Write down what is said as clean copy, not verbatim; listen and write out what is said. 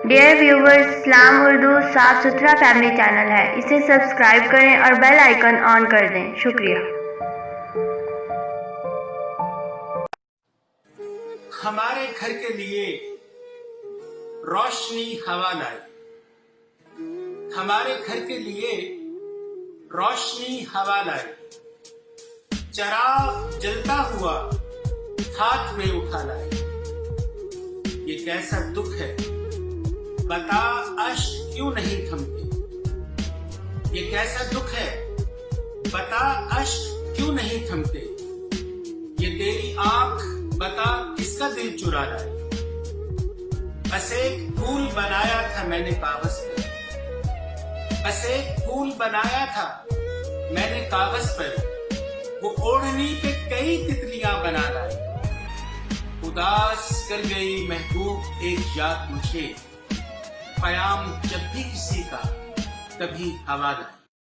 Dear viewers, اسلام اردو صاف ستھرا family channel ہے، اسے سبسکرائب کریں اور بیل آئیکن آن کر دیں۔ شکریہ۔ ہمارے گھر کے لیے روشنی ہوا لائی، ہمارے گھر کے لیے روشنی ہوا لائی، چراغ جلتا ہوا ہاتھ میں اٹھا لائی۔ یہ کیسا دکھ ہے، بتا اشک کیوں نہیں تھمتے؟ یہ کیسا دکھ ہے، بتا اشک کیوں نہیں تھمتے؟ یہ تیری آنکھ بتا کس کا دل چرا لائے؟ بس ایک پھول بنایا تھا میں نے کاغذ پر، بس ایک پھول بنایا تھا میں نے کاغذ پر، وہ اوڑھنی پہ کئی تتلیاں بنا لائی۔ اداس کر گئی محبوب ایک یاد مجھے، پیام جب بھی کسی کا کبھی ہوا لائی۔